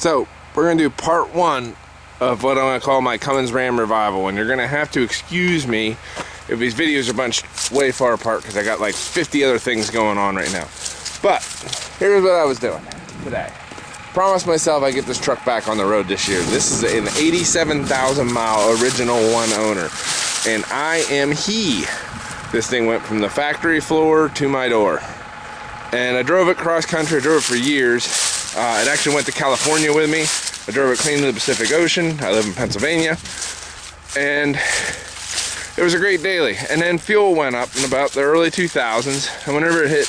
So we're gonna do part one of what I'm gonna call my Cummins Ram revival, and you're gonna have to excuse me if these videos are bunched way far apart because I got like 50 other things going on right now. But here's what I was doing today. Promised myself I'd get this truck back on the road this year. This is an 87,000 mile original one owner, and I am he. This thing went from the factory floor to my door, and I drove it cross country. I drove it for years. It actually went to California with me. I drove it clean to the Pacific Ocean. I live in Pennsylvania, and it was a great daily. And then fuel went up in about the early 2000s, and whenever it hit,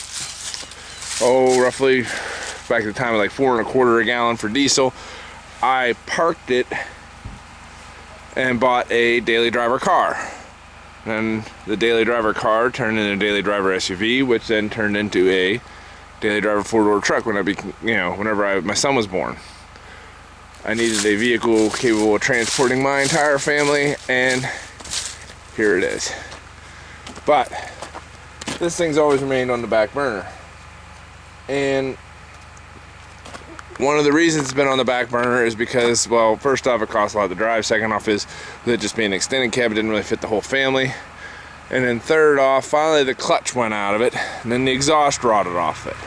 roughly back at the time of like $4.25 a gallon for diesel, I parked it and bought a daily driver car. And the daily driver car turned into a daily driver SUV, which then turned into a daily driver four-door truck whenever my son was born. I needed a vehicle capable of transporting my entire family, and here it is. But this thing's always remained on the back burner, and one of the reasons it's been on the back burner is because, well, first off, it costs a lot to drive. Second off is with it just being an extended cab, it didn't really fit the whole family. And then third off, finally the clutch went out of it, and then the exhaust rotted off it.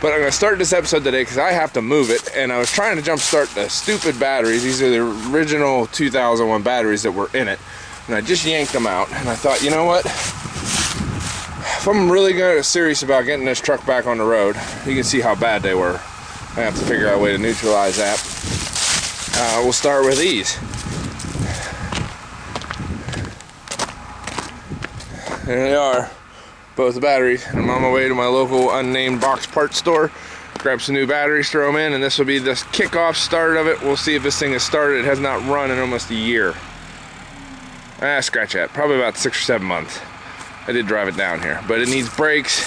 But I'm going to start this episode today because I have to move it, and I was trying to jump start the stupid batteries. These are the original 2001 batteries that were in it, and I just yanked them out, and I thought, you know what? If I'm really serious about getting this truck back on the road, you can see how bad they were. I have to figure out a way to neutralize that. We'll start with these. There they are, both the batteries. I'm on my way to my local unnamed box parts store, grab some new batteries, throw them in, and this will be the kickoff start of it. We'll see if this thing has started. It has not run in almost a year. Scratch that, probably about 6 or 7 months. I did drive it down here, but it needs brakes,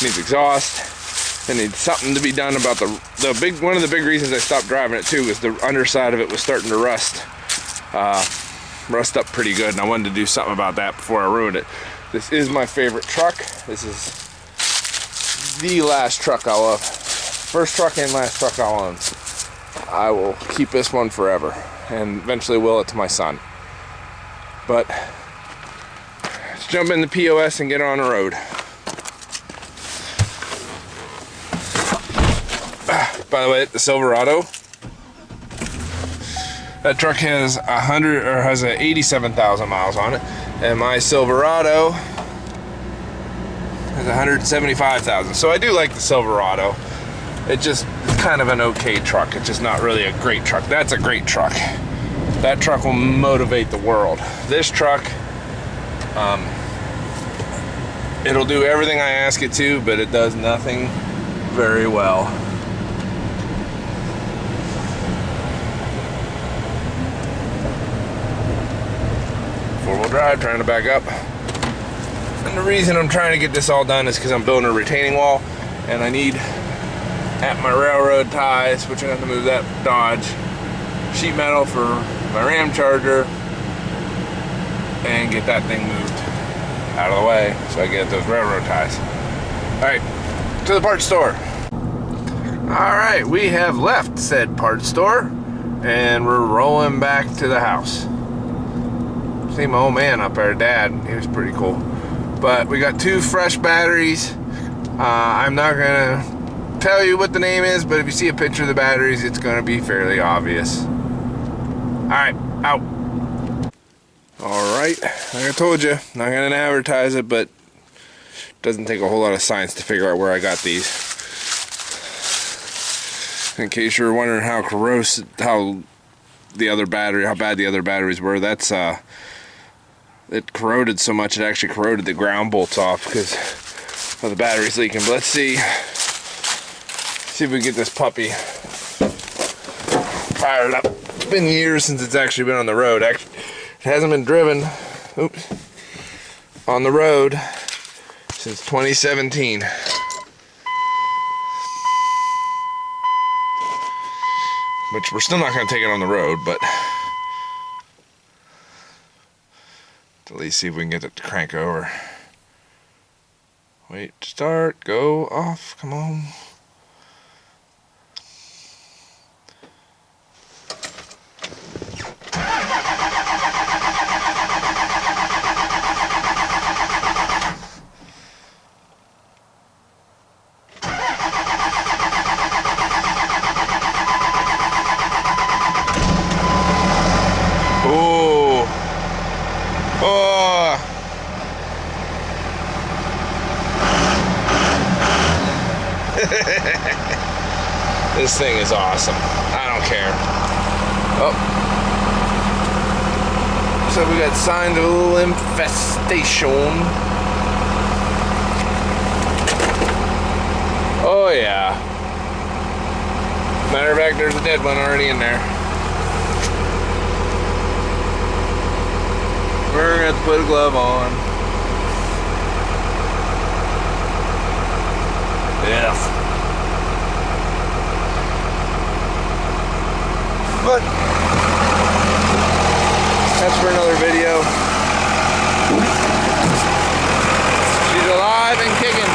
it needs exhaust, it needs something to be done about one of the big reasons I stopped driving it too is the underside of it was starting to rust up pretty good, and I wanted to do something about that before I ruined it. This is my favorite truck. This is the last truck I'll own. First truck and last truck I'll own. I will keep this one forever, and eventually will it to my son. But let's jump in the POS and get on the road. By the way, the Silverado, that truck has 87,000 miles on it, and my Silverado has 175,000. So I do like the Silverado. It's kind of an okay truck. It's just not really a great truck. That's a great truck. That truck will motivate the world. This truck, it'll do everything I ask it to, but it does nothing very well. Four-wheel drive, trying to back up. And the reason I'm trying to get this all done is because I'm building a retaining wall, and I need, at my railroad ties, which I have to move that Dodge, sheet metal for my Ram Charger, and get that thing moved out of the way so I can get those railroad ties. Alright, to the parts store. Alright, we have left said parts store, and we're rolling back to the house. See my old man up there, Dad, he was pretty cool. But we got 2 fresh batteries. I'm not gonna tell you what the name is, but if you see a picture of the batteries, it's gonna be fairly obvious. Alright, out. Alright, like I told you, not gonna advertise it, but it doesn't take a whole lot of science to figure out where I got these. In case you're wondering how bad the other batteries were, that's it corroded so much it actually corroded the ground bolts off because of the batteries leaking. But let's see if we can get this puppy fired up. It's been years since it's actually been on the road. Actually, it hasn't been driven on the road since 2017. Which we're still not going to take it on the road, but at least see if we can get it to crank over. Wait, start, go, off, come on. thing is awesome. I don't care. Oh. So we got signs of a little infestation. Oh yeah. Matter of fact, there's a dead one already in there. We're gonna have to put a glove on. Yes. But that's for another video. She's alive and kicking.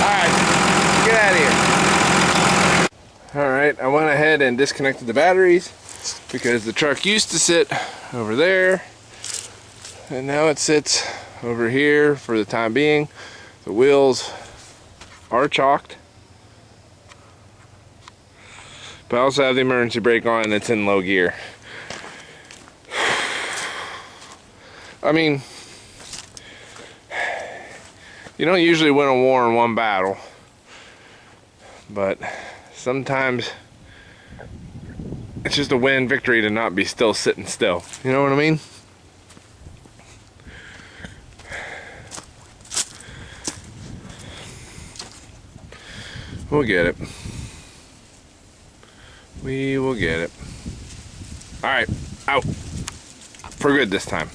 Alright, get out of here. Alright, I went ahead and disconnected the batteries because the truck used to sit over there and now it sits over here for the time being. The wheels are chalked, but I also have the emergency brake on and it's in low gear. I mean, you don't usually win a war in one battle, but sometimes it's just a win victory to not be still sitting still. You know what I mean? We'll get it. We will get it. Alright, out. For good this time.